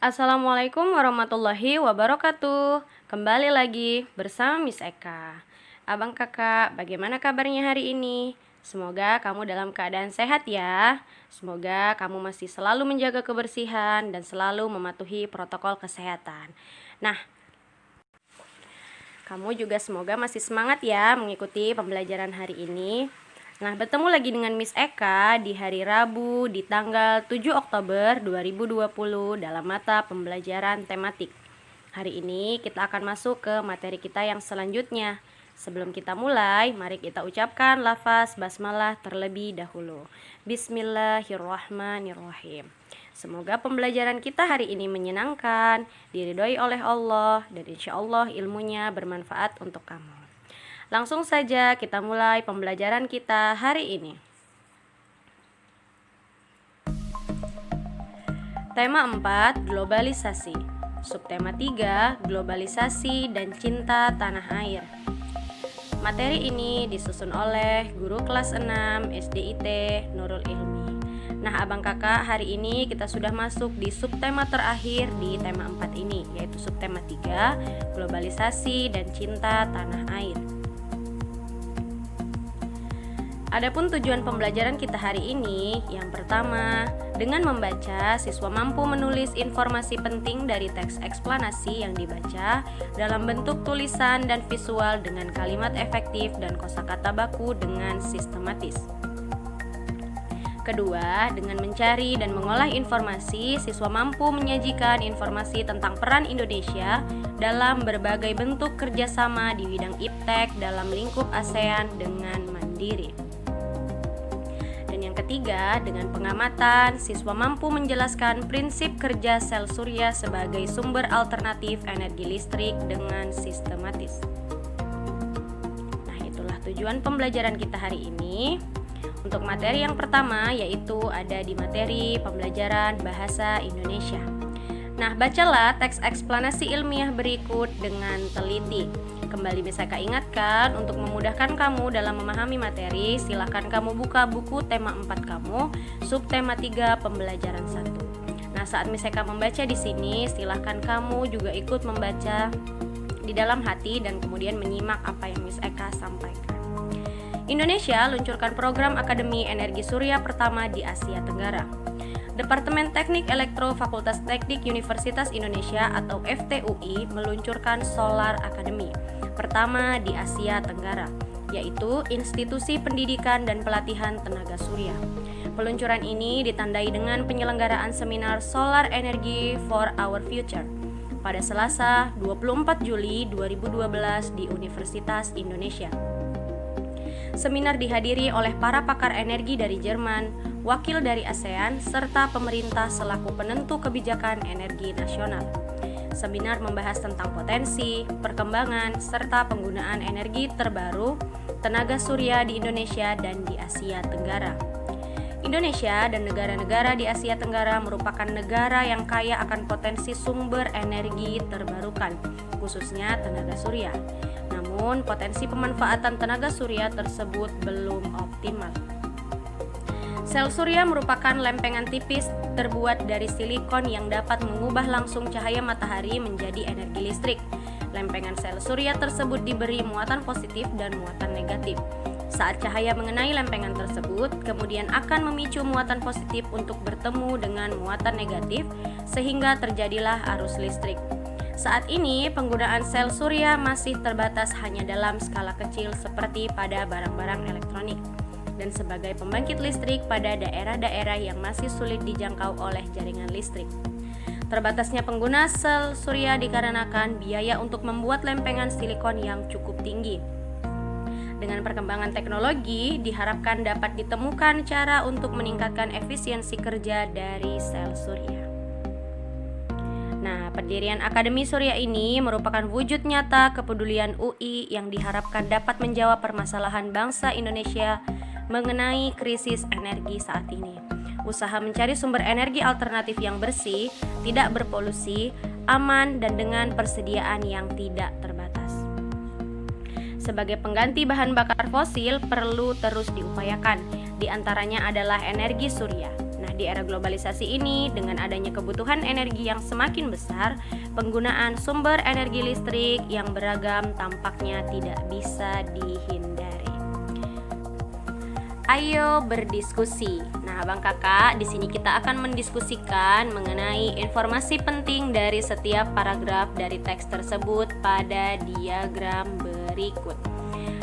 Assalamualaikum warahmatullahi wabarakatuh. Kembali lagi bersama Miss Eka. Abang kakak, bagaimana kabarnya hari ini? Semoga kamu dalam keadaan sehat ya. Semoga kamu masih selalu menjaga kebersihan dan selalu mematuhi protokol kesehatan. Nah, kamu juga semoga masih semangat ya mengikuti pembelajaran hari ini. Nah, bertemu lagi dengan Miss Eka di hari Rabu di tanggal 7 Oktober 2020 dalam mata pembelajaran tematik. Hari ini kita akan masuk ke materi kita yang selanjutnya. Sebelum kita mulai, mari kita ucapkan lafaz basmalah terlebih dahulu. Bismillahirrahmanirrahim. Semoga pembelajaran kita hari ini menyenangkan, diridhoi oleh Allah, dan insya Allah ilmunya bermanfaat untuk kamu. Langsung saja kita mulai pembelajaran kita hari ini. Tema 4, globalisasi. Subtema 3, globalisasi dan cinta tanah air. Materi ini disusun oleh guru kelas 6 SDIT Nurul Ilmi. Nah, abang kakak, hari ini kita sudah masuk di subtema terakhir di tema 4 ini, yaitu subtema 3, globalisasi dan cinta tanah air. Adapun tujuan pembelajaran kita hari ini, yang pertama, dengan membaca, siswa mampu menulis informasi penting dari teks eksplanasi yang dibaca dalam bentuk tulisan dan visual dengan kalimat efektif dan kosakata baku dengan sistematis. Kedua, dengan mencari dan mengolah informasi, siswa mampu menyajikan informasi tentang peran Indonesia dalam berbagai bentuk kerjasama di bidang iptek dalam lingkup ASEAN dengan mandiri. Ketiga, dengan pengamatan, siswa mampu menjelaskan prinsip kerja sel surya sebagai sumber alternatif energi listrik dengan sistematis. Nah, itulah tujuan pembelajaran kita hari ini. Untuk materi yang pertama yaitu ada di materi pembelajaran bahasa Indonesia. Nah, bacalah teks eksplanasi ilmiah berikut dengan teliti. Kembali bisa Kak ingatkan, untuk memudahkan kamu dalam memahami materi, silahkan kamu buka buku tema 4 kamu, subtema 3 pembelajaran 1. Nah, saat Miss Eka membaca di sini, silahkan kamu juga ikut membaca di dalam hati dan kemudian menyimak apa yang Miss Eka sampaikan. Indonesia luncurkan program Akademi Energi Surya pertama di Asia Tenggara. Departemen Teknik Elektro Fakultas Teknik Universitas Indonesia atau FTUI meluncurkan Solar Academy pertama di Asia Tenggara, yaitu Institusi Pendidikan dan Pelatihan Tenaga Surya. Peluncuran ini ditandai dengan penyelenggaraan seminar Solar Energy for Our Future pada Selasa 24 Juli 2012 di Universitas Indonesia. Seminar dihadiri oleh para pakar energi dari Jerman, wakil dari ASEAN, serta pemerintah selaku penentu kebijakan energi nasional. Seminar membahas tentang potensi, perkembangan, serta penggunaan energi terbaru, tenaga surya di Indonesia dan di Asia Tenggara. Indonesia dan negara-negara di Asia Tenggara merupakan negara yang kaya akan potensi sumber energi terbarukan, khususnya tenaga surya. Namun, potensi pemanfaatan tenaga surya tersebut belum optimal. Sel surya merupakan lempengan tipis terbuat dari silikon yang dapat mengubah langsung cahaya matahari menjadi energi listrik. Lempengan sel surya tersebut diberi muatan positif dan muatan negatif. Saat cahaya mengenai lempengan tersebut, kemudian akan memicu muatan positif untuk bertemu dengan muatan negatif, sehingga terjadilah arus listrik. Saat ini, penggunaan sel surya masih terbatas hanya dalam skala kecil seperti pada barang-barang elektronik dan sebagai pembangkit listrik pada daerah-daerah yang masih sulit dijangkau oleh jaringan listrik. Terbatasnya pengguna sel surya dikarenakan biaya untuk membuat lempengan silikon yang cukup tinggi. Dengan perkembangan teknologi, diharapkan dapat ditemukan cara untuk meningkatkan efisiensi kerja dari sel surya. Nah, pendirian Akademi Surya ini merupakan wujud nyata kepedulian UI yang diharapkan dapat menjawab permasalahan bangsa Indonesia mengenai krisis energi saat ini. Usaha mencari sumber energi alternatif yang bersih, tidak berpolusi, aman, dan dengan persediaan yang tidak terbatas. Sebagai pengganti bahan bakar fosil perlu terus diupayakan, di antaranya adalah energi surya. Nah, Di era globalisasi ini, dengan adanya kebutuhan energi yang semakin besar, penggunaan sumber energi listrik yang beragam tampaknya tidak bisa dihindari. Ayo berdiskusi. Nah, Abang Kakak, di sini kita akan mendiskusikan mengenai informasi penting dari setiap paragraf dari teks tersebut pada diagram berikut.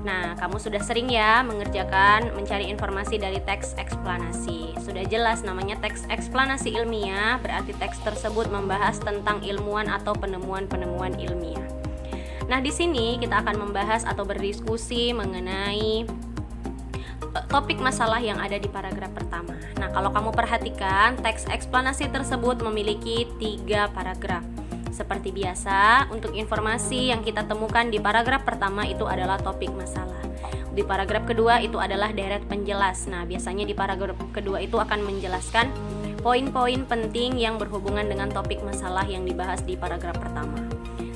Nah, kamu sudah sering ya mencari informasi dari teks eksplanasi. Sudah jelas namanya teks eksplanasi ilmiah, berarti teks tersebut membahas tentang ilmuwan atau penemuan-penemuan ilmiah. Nah, di sini kita akan membahas atau berdiskusi mengenai topik masalah yang ada di paragraf pertama. Nah, kalau kamu perhatikan, teks eksplanasi tersebut memiliki 3 paragraf. Seperti biasa, untuk informasi yang kita temukan di paragraf pertama itu adalah topik masalah. Di paragraf kedua itu adalah deret penjelas. Nah, biasanya di paragraf kedua itu akan menjelaskan poin-poin penting yang berhubungan dengan topik masalah yang dibahas di paragraf pertama.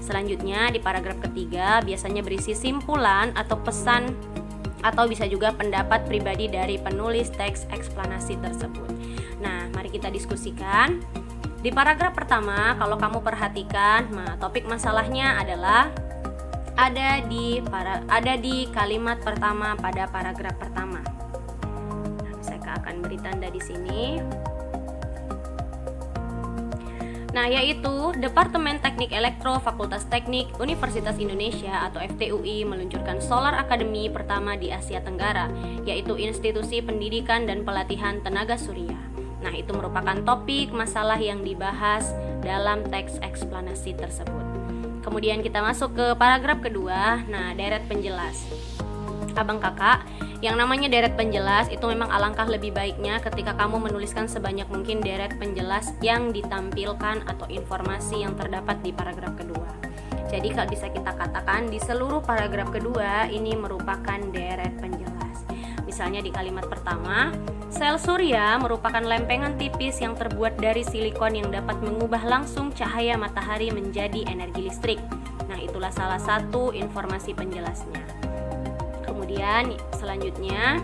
Selanjutnya, di paragraf ketiga biasanya berisi simpulan atau pesan atau bisa juga pendapat pribadi dari penulis teks eksplanasi tersebut. Nah, mari kita diskusikan. Di paragraf pertama, kalau kamu perhatikan, topik masalahnya adalah ada di kalimat pertama pada paragraf pertama. Nah, saya akan beri tanda di sini. Nah, yaitu Departemen Teknik Elektro Fakultas Teknik Universitas Indonesia atau FTUI meluncurkan Solar Academy pertama di Asia Tenggara, yaitu institusi pendidikan dan pelatihan tenaga surya. Nah, itu merupakan topik masalah yang dibahas dalam teks eksplanasi tersebut. Kemudian kita masuk ke paragraf kedua. Nah, deret penjelas. Abang Kakak, yang namanya deret penjelas itu memang alangkah lebih baiknya ketika kamu menuliskan sebanyak mungkin deret penjelas yang ditampilkan atau informasi yang terdapat di paragraf kedua. Jadi kalau bisa kita katakan di seluruh paragraf kedua ini merupakan deret penjelas. Misalnya di kalimat pertama, sel surya merupakan lempengan tipis yang terbuat dari silikon yang dapat mengubah langsung cahaya matahari menjadi energi listrik. Nah, itulah salah satu informasi penjelasnya. Kemudian selanjutnya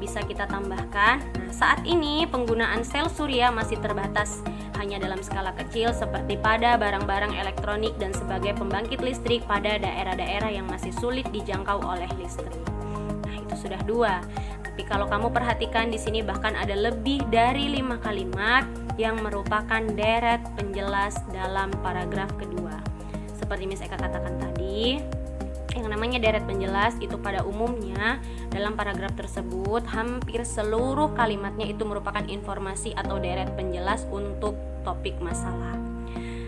bisa kita tambahkan, nah, saat ini penggunaan sel surya masih terbatas hanya dalam skala kecil seperti pada barang-barang elektronik dan sebagai pembangkit listrik pada daerah-daerah yang masih sulit dijangkau oleh listrik. Nah, itu sudah 2. Tapi kalau kamu perhatikan di sini bahkan ada lebih dari 5 kalimat yang merupakan deret penjelas dalam paragraf kedua. Seperti Miss Eka katakan tadi, yang namanya deret penjelas itu pada umumnya dalam paragraf tersebut hampir seluruh kalimatnya itu merupakan informasi atau deret penjelas untuk topik masalah.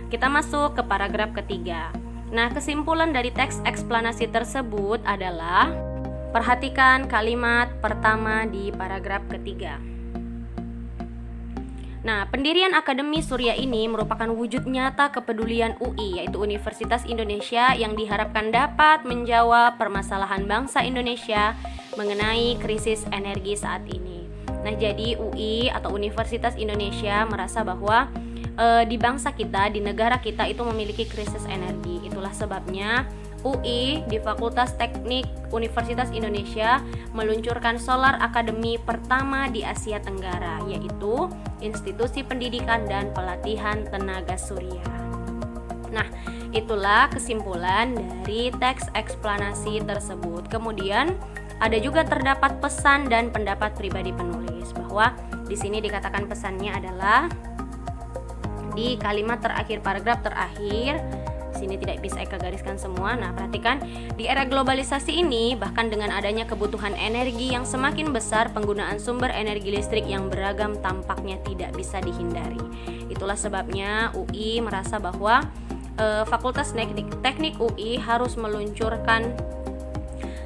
Kita masuk ke paragraf ketiga. Nah, kesimpulan dari teks eksplanasi tersebut adalah perhatikan kalimat pertama di paragraf ketiga. Nah, pendirian Akademi Surya ini merupakan wujud nyata kepedulian UI, yaitu Universitas Indonesia, yang diharapkan dapat menjawab permasalahan bangsa Indonesia mengenai krisis energi saat ini. Nah, jadi UI atau Universitas Indonesia merasa bahwa di bangsa kita, di negara kita itu memiliki krisis energi. Itulah sebabnya UI di Fakultas Teknik Universitas Indonesia meluncurkan Solar Academy pertama di Asia Tenggara, yaitu Institusi Pendidikan dan Pelatihan Tenaga Surya. Nah, itulah kesimpulan dari teks eksplanasi tersebut. Kemudian ada juga terdapat pesan dan pendapat pribadi penulis, bahwa di sini dikatakan pesannya adalah di kalimat terakhir paragraf terakhir. Sini tidak bisa Eka gariskan semua. Nah, perhatikan, di era globalisasi ini bahkan dengan adanya kebutuhan energi yang semakin besar, penggunaan sumber energi listrik yang beragam tampaknya tidak bisa dihindari. Itulah sebabnya UI merasa bahwa Fakultas Teknik UI harus meluncurkan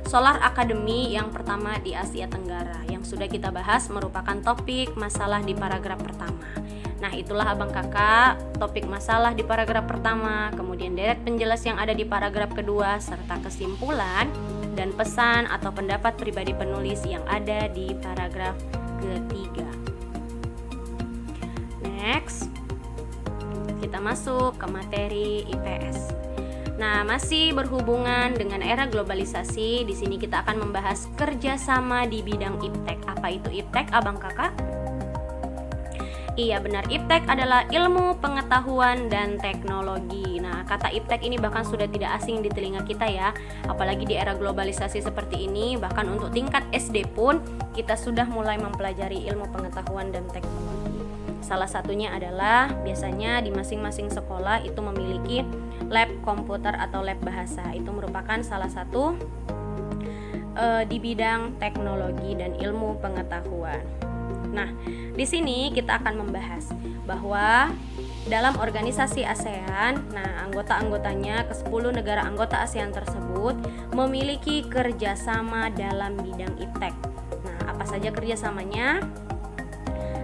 Solar Academy yang pertama di Asia Tenggara. Yang sudah kita bahas merupakan topik masalah di paragraf pertama. Nah, itulah Abang Kakak, topik masalah di paragraf pertama, kemudian deret penjelas yang ada di paragraf kedua, serta kesimpulan dan pesan atau pendapat pribadi penulis yang ada di paragraf ketiga. Next, kita masuk ke materi IPS. Nah, masih berhubungan dengan era globalisasi, di sini kita akan membahas kerjasama di bidang IPTEK. Apa itu IPTEK, Abang Kakak? Iya benar, iptek adalah ilmu pengetahuan dan teknologi. Nah, kata iptek ini bahkan sudah tidak asing di telinga kita ya. Apalagi di era globalisasi seperti ini, bahkan untuk tingkat SD pun kita sudah mulai mempelajari ilmu pengetahuan dan teknologi. Salah satunya adalah biasanya di masing-masing sekolah itu memiliki lab komputer atau lab bahasa. Itu merupakan salah satu di bidang teknologi dan ilmu pengetahuan. Nah, di sini kita akan membahas bahwa dalam organisasi ASEAN, nah anggota-anggotanya ke-10 negara anggota ASEAN tersebut memiliki kerjasama dalam bidang iptek. Nah, apa saja kerjasamanya?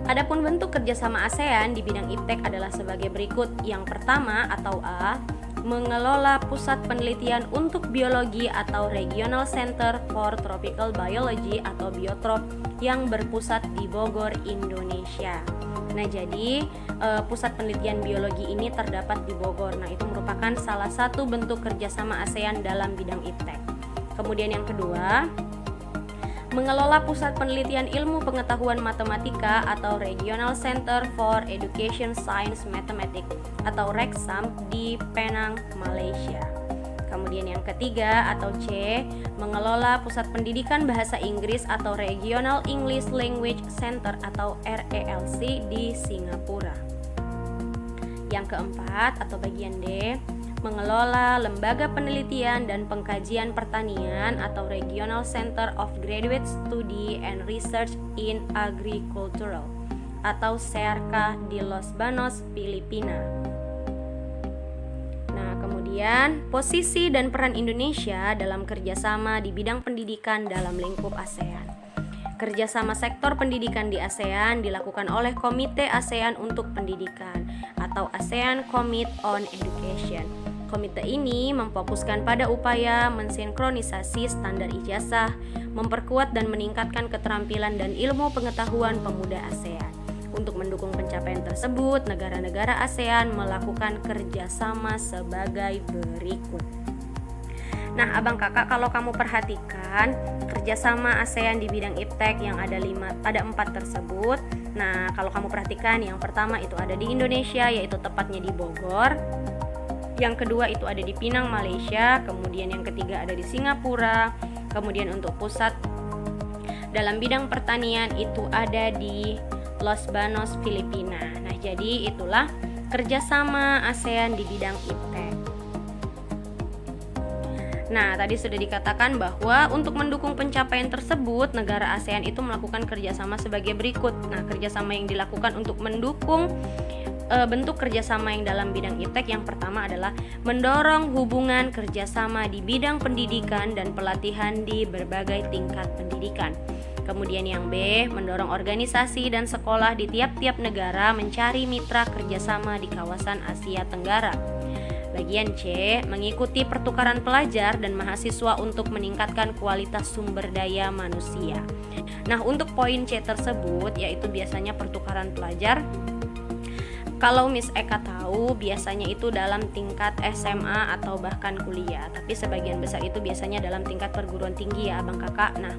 Adapun bentuk kerjasama ASEAN di bidang iptek adalah sebagai berikut. Yang pertama atau A, mengelola pusat penelitian untuk biologi atau Regional Center for Tropical Biology atau Biotrop yang berpusat di Bogor, Indonesia. Nah, jadi pusat penelitian biologi ini terdapat di Bogor. Nah, itu merupakan salah satu bentuk kerjasama ASEAN dalam bidang iptek. Kemudian yang kedua, mengelola pusat penelitian ilmu pengetahuan matematika atau Regional Center for Education Science Mathematics atau RECSAM di Penang, Malaysia. Kemudian yang ketiga atau C, mengelola pusat pendidikan bahasa Inggris atau Regional English Language Center atau RELC di Singapura. Yang keempat atau bagian D, mengelola lembaga penelitian dan pengkajian pertanian atau Regional Center of Graduate Study and Research in Agricultural atau SEARCA di Los Banos, Filipina. Nah, kemudian posisi dan peran Indonesia dalam kerjasama di bidang pendidikan dalam lingkup ASEAN. Kerjasama sektor pendidikan di ASEAN dilakukan oleh Komite ASEAN untuk Pendidikan atau ASEAN Committee on Education. Komite ini memfokuskan pada upaya mensinkronisasi standar ijazah, memperkuat dan meningkatkan keterampilan dan ilmu pengetahuan pemuda ASEAN. Untuk mendukung pencapaian tersebut, negara-negara ASEAN melakukan kerjasama sebagai berikut. Nah, abang kakak, kalau kamu perhatikan kerjasama ASEAN di bidang iptek yang ada 4 tersebut. Nah, kalau kamu perhatikan, yang pertama itu ada di Indonesia, yaitu tepatnya di Bogor. Yang kedua itu ada di Penang, Malaysia. Kemudian yang ketiga ada di Singapura. Kemudian untuk pusat dalam bidang pertanian itu ada di Los Banos, Filipina. Nah, jadi itulah kerjasama ASEAN di bidang iptek. Nah, tadi sudah dikatakan bahwa untuk mendukung pencapaian tersebut, negara ASEAN itu melakukan kerjasama sebagai berikut. Nah, kerjasama yang dilakukan untuk mendukung bentuk kerjasama yang dalam bidang iptek yang pertama adalah mendorong hubungan kerjasama di bidang pendidikan dan pelatihan di berbagai tingkat pendidikan. Kemudian yang B, mendorong organisasi dan sekolah di tiap-tiap negara mencari mitra kerjasama di kawasan Asia Tenggara. Bagian C, mengikuti pertukaran pelajar dan mahasiswa untuk meningkatkan kualitas sumber daya manusia. Nah, untuk poin C tersebut yaitu biasanya pertukaran pelajar. Kalau Miss Eka tahu, biasanya itu dalam tingkat SMA atau bahkan kuliah. Tapi sebagian besar itu biasanya dalam tingkat perguruan tinggi ya abang kakak. Nah,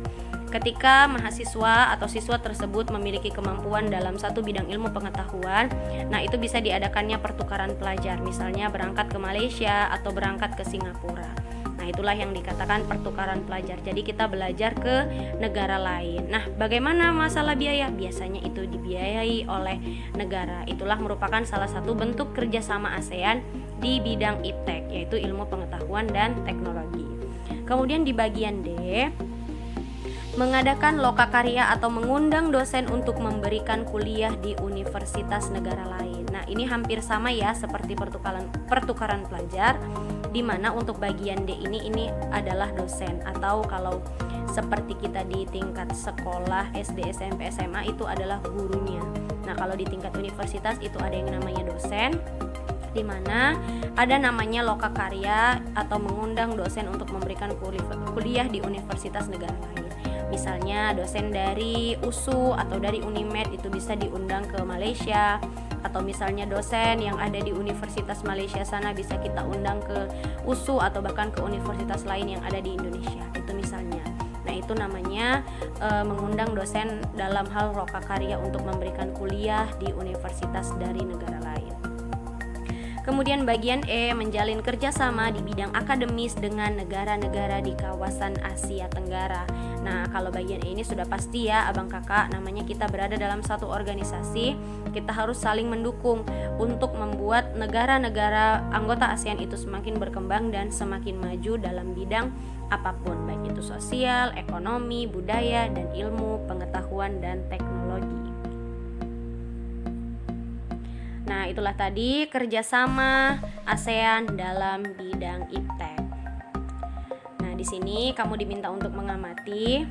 ketika mahasiswa atau siswa tersebut memiliki kemampuan dalam satu bidang ilmu pengetahuan, nah itu bisa diadakannya pertukaran pelajar. Misalnya berangkat ke Malaysia atau berangkat ke Singapura. Nah, itulah yang dikatakan pertukaran pelajar. Jadi kita belajar ke negara lain. Nah, bagaimana masalah biaya? Biasanya itu dibiayai oleh negara. Itulah merupakan salah satu bentuk kerjasama ASEAN di bidang iptek, yaitu ilmu pengetahuan dan teknologi. Kemudian di bagian D, mengadakan lokakarya atau mengundang dosen untuk memberikan kuliah di universitas negara lain. Nah, ini hampir sama ya seperti pertukaran pelajar, di mana untuk bagian D ini adalah dosen, atau kalau seperti kita di tingkat sekolah SD, SMP, SMA itu adalah gurunya. Nah, kalau di tingkat universitas itu ada yang namanya dosen, di mana ada namanya lokakarya atau mengundang dosen untuk memberikan kuliah di universitas negara lain. Misalnya dosen dari USU atau dari Unimed itu bisa diundang ke Malaysia, atau misalnya dosen yang ada di Universitas Malaysia sana bisa kita undang ke USU atau bahkan ke universitas lain yang ada di Indonesia. Itu misalnya. Nah, Nah, itu namanya mengundang dosen dalam hal lokakarya untuk memberikan kuliah di universitas dari negara lain. Kemudian bagian E, menjalin kerjasama di bidang akademis dengan negara-negara di kawasan Asia Tenggara. Nah, kalau bagian E ini sudah pasti ya abang kakak, namanya kita berada dalam satu organisasi, kita harus saling mendukung untuk membuat negara-negara anggota ASEAN itu semakin berkembang dan semakin maju dalam bidang apapun, baik itu sosial, ekonomi, budaya, dan ilmu, pengetahuan, dan teknologi. Nah, itulah tadi kerjasama ASEAN dalam bidang iptek. Nah, di sini kamu diminta untuk mengamati.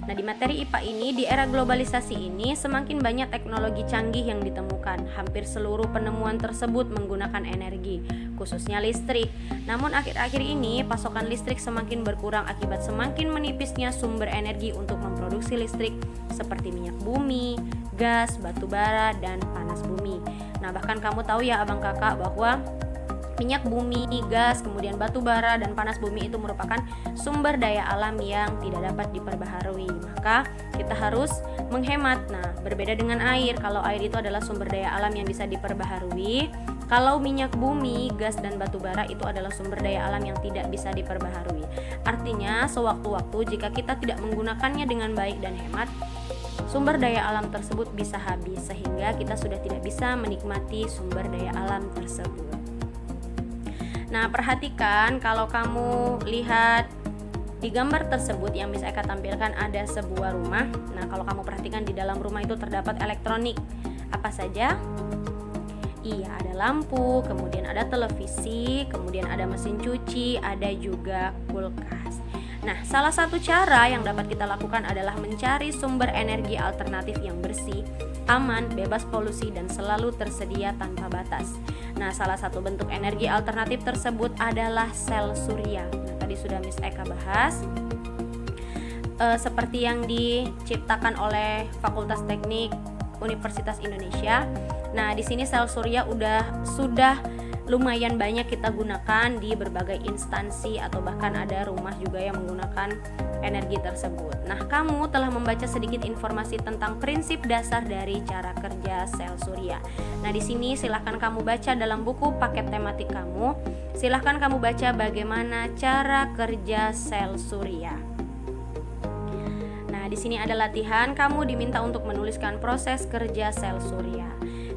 Nah, di materi IPA ini, di era globalisasi ini semakin banyak teknologi canggih yang ditemukan. Hampir seluruh penemuan tersebut menggunakan energi, khususnya listrik. Namun akhir-akhir ini pasokan listrik semakin berkurang akibat semakin menipisnya sumber energi untuk memproduksi listrik seperti minyak bumi, gas, batu bara, dan panas bumi. Nah, bahkan kamu tahu ya abang kakak bahwa minyak bumi, gas, kemudian batu bara, dan panas bumi itu merupakan sumber daya alam yang tidak dapat diperbaharui. Maka kita harus menghemat. Nah, berbeda dengan air. Kalau air itu adalah sumber daya alam yang bisa diperbaharui, kalau minyak bumi, gas, dan batu bara itu adalah sumber daya alam yang tidak bisa diperbaharui. Artinya, sewaktu-waktu jika kita tidak menggunakannya dengan baik dan hemat, sumber daya alam tersebut bisa habis sehingga kita sudah tidak bisa menikmati sumber daya alam tersebut. Nah, perhatikan kalau kamu lihat di gambar tersebut yang Miss Eka tampilkan ada sebuah rumah. Nah, kalau kamu perhatikan di dalam rumah itu terdapat elektronik. Apa saja? Iya, ada lampu, kemudian ada televisi, kemudian ada mesin cuci, ada juga kulkas. Nah, salah satu cara yang dapat kita lakukan adalah mencari sumber energi alternatif yang bersih, aman, bebas polusi, dan selalu tersedia tanpa batas. Nah, salah satu bentuk energi alternatif tersebut adalah sel surya. Nah, tadi sudah Miss Eka bahas. Seperti yang diciptakan oleh Fakultas Teknik Universitas Indonesia. Nah, di sini sel surya sudah lumayan banyak kita gunakan di berbagai instansi atau bahkan ada rumah juga yang menggunakan energi tersebut. Nah, kamu telah membaca sedikit informasi tentang prinsip dasar dari cara kerja sel surya. Nah, di sini silahkan kamu baca dalam buku paket tematik kamu. Silahkan kamu baca bagaimana cara kerja sel surya. Nah, di sini ada latihan, kamu diminta untuk menuliskan proses kerja sel surya.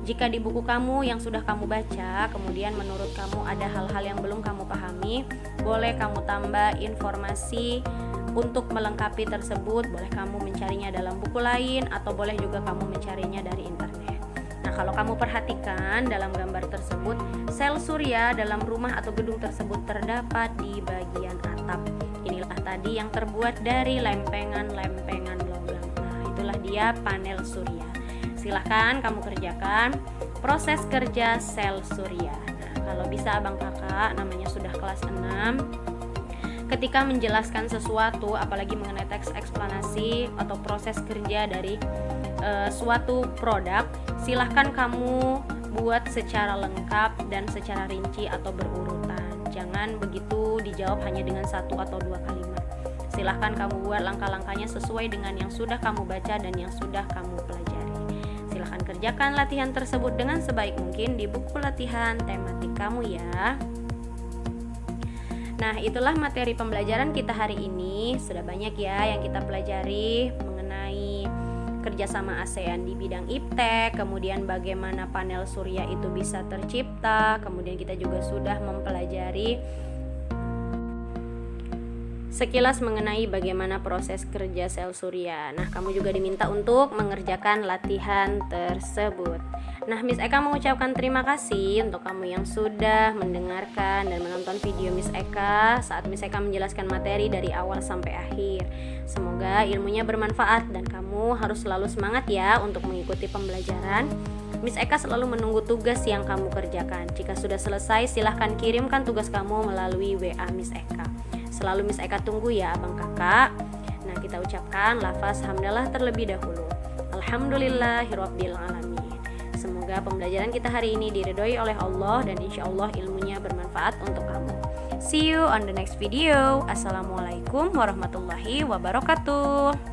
Jika di buku kamu yang sudah kamu baca, kemudian menurut kamu ada hal-hal yang belum kamu pahami, boleh kamu tambah informasi untuk melengkapi tersebut. Boleh kamu mencarinya dalam buku lain atau boleh juga kamu mencarinya dari internet. Nah, kalau kamu perhatikan dalam gambar tersebut, sel surya dalam rumah atau gedung tersebut terdapat di bagian atap. Inilah tadi yang terbuat dari lempengan-lempengan logam. Nah, itulah dia panel surya. Silahkan kamu kerjakan proses kerja sel surya. Nah, kalau bisa abang kakak, namanya sudah kelas 6, ketika menjelaskan sesuatu, apalagi mengenai teks eksplanasi atau proses kerja dari suatu produk, silahkan kamu buat secara lengkap dan secara rinci atau berurutan. Jangan begitu dijawab hanya dengan satu atau dua kalimat. Silahkan kamu buat langkah-langkahnya sesuai dengan yang sudah kamu baca dan yang sudah kamu pelajari. Silahkan kerjakan latihan tersebut dengan sebaik mungkin di buku latihan tematik kamu ya. Nah, itulah materi pembelajaran kita hari ini. Sudah banyak ya yang kita pelajari mengenai kerjasama ASEAN di bidang iptek, kemudian bagaimana panel surya itu bisa tercipta, kemudian kita juga sudah mempelajari sekilas mengenai bagaimana proses kerja sel surya. Nah, kamu juga diminta untuk mengerjakan latihan tersebut. Nah, Miss Eka mengucapkan terima kasih untuk kamu yang sudah mendengarkan dan menonton video Miss Eka saat Miss Eka menjelaskan materi dari awal sampai akhir. Semoga ilmunya bermanfaat dan kamu harus selalu semangat ya untuk mengikuti pembelajaran. Miss Eka selalu menunggu tugas yang kamu kerjakan. Jika sudah selesai, silahkan kirimkan tugas kamu melalui WA Miss Eka. Selalu Miss Eka tunggu ya abang kakak. Nah, kita ucapkan lafaz hamdalah terlebih dahulu. Alhamdulillahirabbil alamin. Semoga pembelajaran kita hari ini diridhoi oleh Allah dan insya Allah ilmunya bermanfaat untuk kamu. See you on the next video. Assalamualaikum warahmatullahi wabarakatuh.